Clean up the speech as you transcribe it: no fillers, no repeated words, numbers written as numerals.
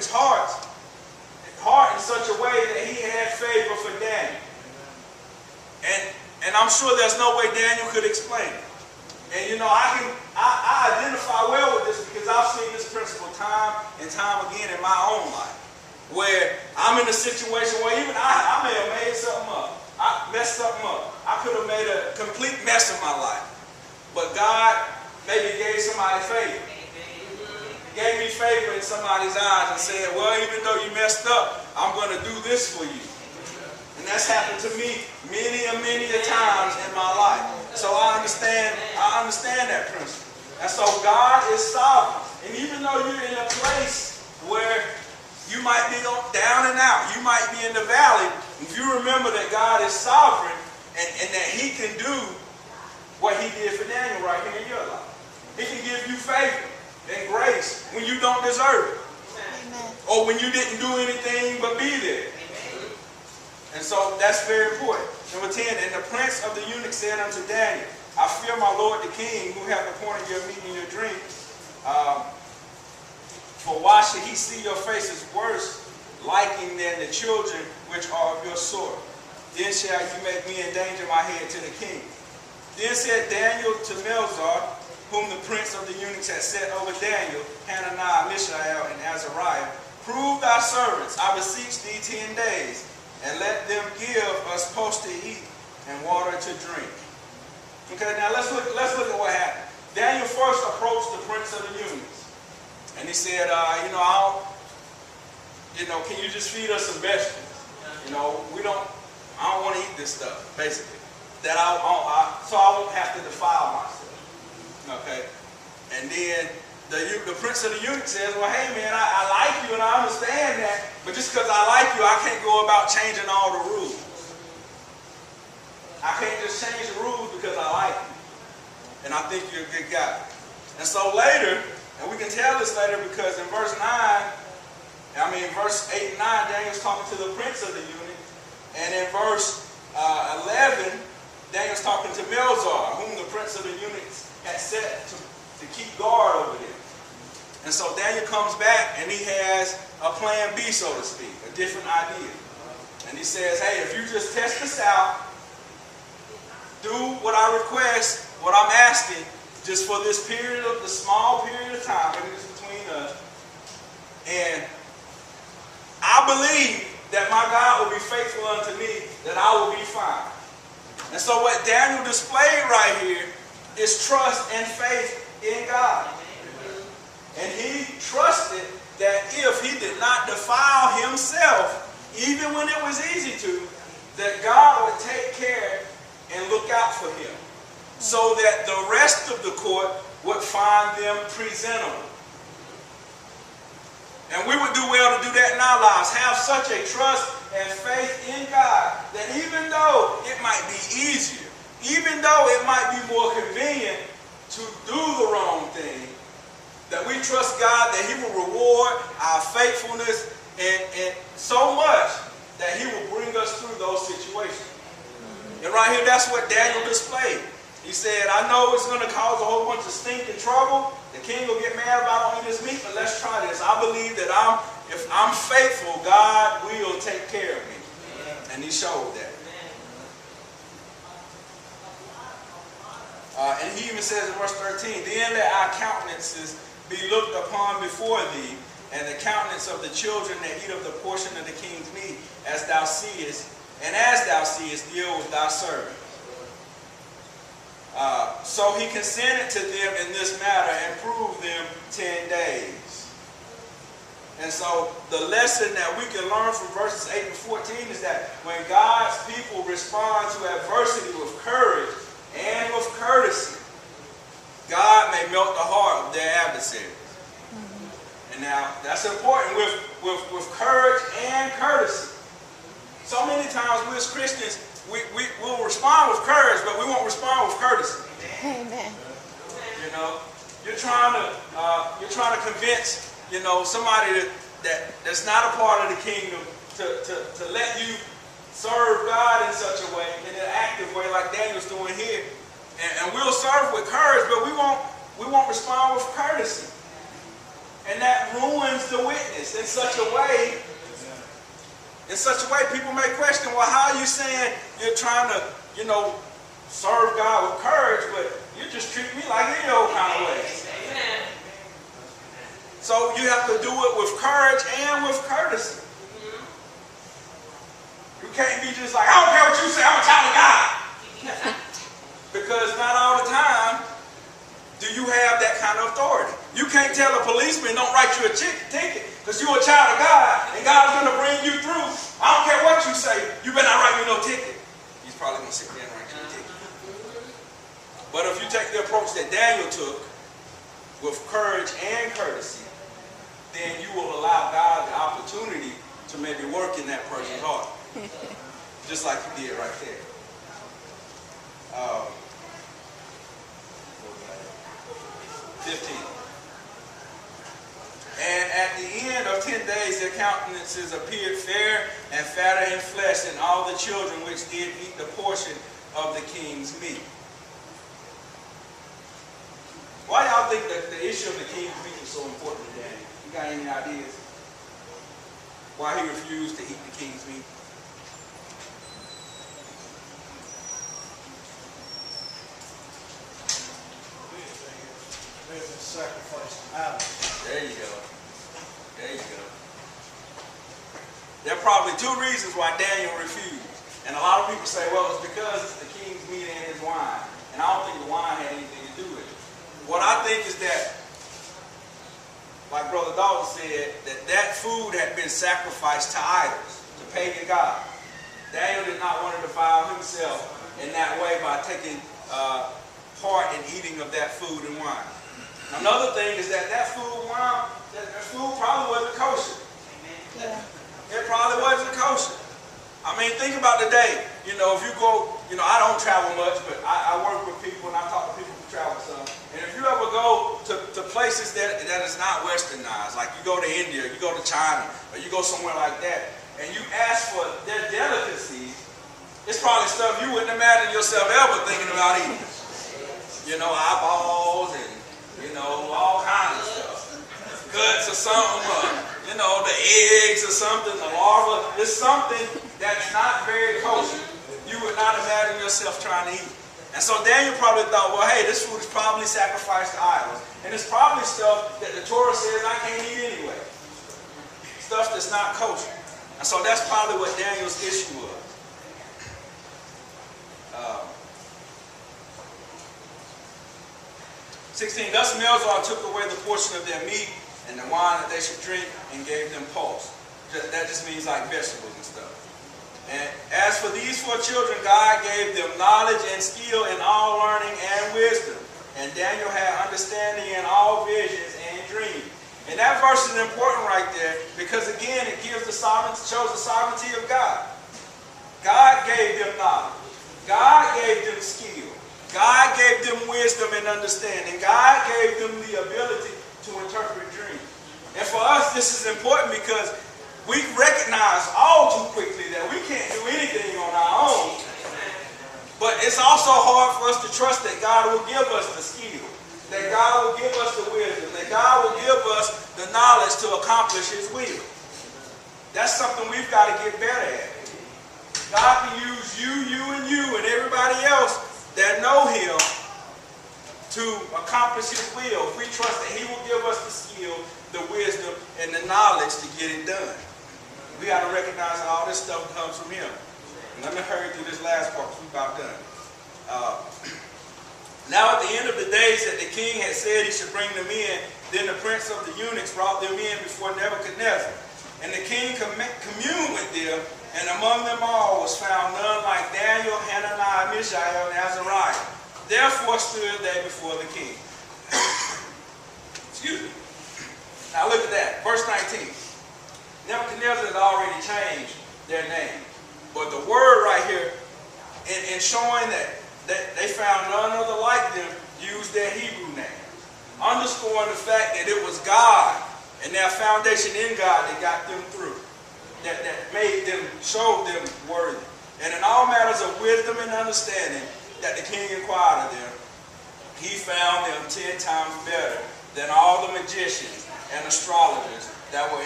king's heart in such a way that he had favor for Daniel. And I'm sure there's no way Daniel could explain it. And you know, I identify well with this because I've seen this principle time and time again in my own life. Where I'm in a situation where even I may have made something up. I messed something up. I could have made a complete mess of my life. But God maybe gave somebody favor. Gave me favor in somebody's eyes and said, well, even though you messed up, I'm going to do this for you. And that's happened to me many a times in my life. So I understand that principle. And so God is sovereign. And even though you're in a place where you might be down and out, you might be in the valley, if you remember that God is sovereign and that he can do what he did for Daniel right here in your life. He can give you favor and grace when you don't deserve it. Amen. Or when you didn't do anything but be there. Amen. And so that's very important. Number 10, and the prince of the eunuchs said unto Daniel, I fear my lord the king, who hath appointed your meat and your drink. For why should he see your faces worse liking than the children which are of your sort? Then shall you make me endanger my head to the king. Then said Daniel to Melzar, whom the prince of the eunuchs had set over Daniel, Hananiah, Mishael, and Azariah, prove thy servants, I beseech thee, 10 days, and let them give us post to eat and water to drink. Okay, now let's look at what happened. Daniel first approached the prince of the eunuchs, and he said, can you just feed us some vegetables? I don't want to eat this stuff, basically. So I won't have to defile myself. Okay, and then the prince of the eunuchs says, well, hey man, I like you and I understand that, but just because I like you, I can't go about changing all the rules. I can't just change the rules because I like you. And I think you're a good guy. And so later, and we can tell this later because in verse 8 and 9, Daniel's talking to the prince of the eunuchs, and in verse 11, Daniel's talking to Melzar, whom the prince of the eunuchs had set to keep guard over them. And so Daniel comes back and he has a plan B, so to speak, a different idea. And he says, hey, if you just test this out, do what I request, what I'm asking, just for this small period of time, maybe just between us, and I believe that my God will be faithful unto me, that I will be fine. And so what Daniel displayed right here is trust and faith in God. And he trusted that if he did not defile himself, even when it was easy to, that God would take care and look out for him, so that the rest of the court would find them presentable. And we would do well to do that in our lives. Have such a trust and faith in God that even though it might be easier, even though it might be more convenient to do the wrong thing, that we trust God that he will reward our faithfulness and so much that he will bring us through those situations. And right here, that's what Daniel displayed. He said, I know it's going to cause a whole bunch of stink and trouble. The king will get mad if I don't eat this meat, but let's try this. I believe that if I'm faithful, God will take care of me. And he showed that. And he even says in verse 13, then let our countenances be looked upon before thee, and the countenance of the children that eat of the portion of the king's meat, as thou seest, and as thou seest, deal with thy servant. So he consented to them in this matter and proved them 10 days. And so the lesson that we can learn from verses 8 and 14 is that when God's people respond to adversity with courage and with courtesy, God may melt the heart of their adversaries. And now that's important with courage and courtesy. So many times we as Christians, we'll respond with courage, but we won't respond with courtesy. Amen. You know, you're trying to convince, somebody that's not a part of the kingdom to let you serve God in such a way, in an active way, like Daniel's doing here. And we'll serve with courage, but we won't respond with courtesy. And that ruins the witness in such a way. In such a way, people may question, well, how are you saying you're trying to, serve God with courage, but you just treat me like any old kind of way. So you have to do it with courage and with courtesy. You can't be just like, I don't care what you say, I'm a child of God. Because not all the time do you have that kind of authority. You can't tell a policeman, don't write you a ticket because you're a child of God and God's going to bring you through. I don't care what you say, you better not write me no ticket. He's probably going to sit there and write you a ticket. But if you take the approach that Daniel took with courage and courtesy, then you will allow God the opportunity to maybe work in that person's heart. Just like you did right there. 15. And at the end of 10 days, their countenances appeared fair and fatter in flesh than all the children which did eat the portion of the king's meat. Why y'all think that the issue of the king's meat is so important to Daniel? You got any ideas? Why he refused to eat the king's meat? Sacrifice to idols. There you go. There you go. There are probably two reasons why Daniel refused. And a lot of people say, well, it's because it's the king's meat and his wine. And I don't think the wine had anything to do with it. What I think is that, like Brother Dalton said, that food had been sacrificed to idols, to pagan gods. Daniel did not want to defile himself in that way by taking part in eating of that food and wine. Another thing is that food probably wasn't kosher. Yeah. It probably wasn't kosher. I mean, think about today. If you go, I don't travel much, but I work with people and I talk to people who travel some. And if you ever go to places that is not westernized, like you go to India, you go to China, or you go somewhere like that, and you ask for their delicacies, it's probably stuff you wouldn't imagine yourself ever thinking about eating. Eyeballs and all kinds of stuff. Guts or something, the eggs or something, the larva. It's something that's not very kosher. You would not imagine yourself trying to eat. And so Daniel probably thought, well, hey, this food is probably sacrificed to idols. And it's probably stuff that the Torah says I can't eat anyway. Stuff that's not kosher. And so that's probably what Daniel's issue was. 16, thus Melzar took away the portion of their meat and the wine that they should drink and gave them pulse. That just means like vegetables and stuff. And as for these 4 children, God gave them knowledge and skill in all learning and wisdom. And Daniel had understanding in all visions and dreams. And that verse is important right there because again, it shows the sovereignty of God. God gave them knowledge. God gave them skill. God gave them wisdom and understanding. God gave them the ability to interpret dreams. And for us, this is important because we recognize all too quickly that we can't do anything on our own. But it's also hard for us to trust that God will give us the skill, that God will give us the wisdom, that God will give us the knowledge to accomplish His will. That's something we've got to get better at. God can use you, and everybody else that know Him to accomplish His will. If we trust that He will give us the skill, the wisdom, and the knowledge to get it done. We got to recognize that all this stuff comes from Him. And let me hurry through this last part because we're about done. Now at the end of the days that the king had said he should bring them in, then the prince of the eunuchs brought them in before Nebuchadnezzar. And the king communed with them, and among them all was found none like Daniel, Hananiah, Mishael, and Azariah. Therefore stood they before the king. Excuse me. Now look at that. Verse 19. Nebuchadnezzar had already changed their name. But the word right here, in showing that they found none other like them, used their Hebrew name. Underscoring the fact that it was God and their foundation in God that got them through. That made them, showed them worthy. And in all matters of wisdom and understanding that the king inquired of them, he found them 10 times better than all the magicians and astrologers that were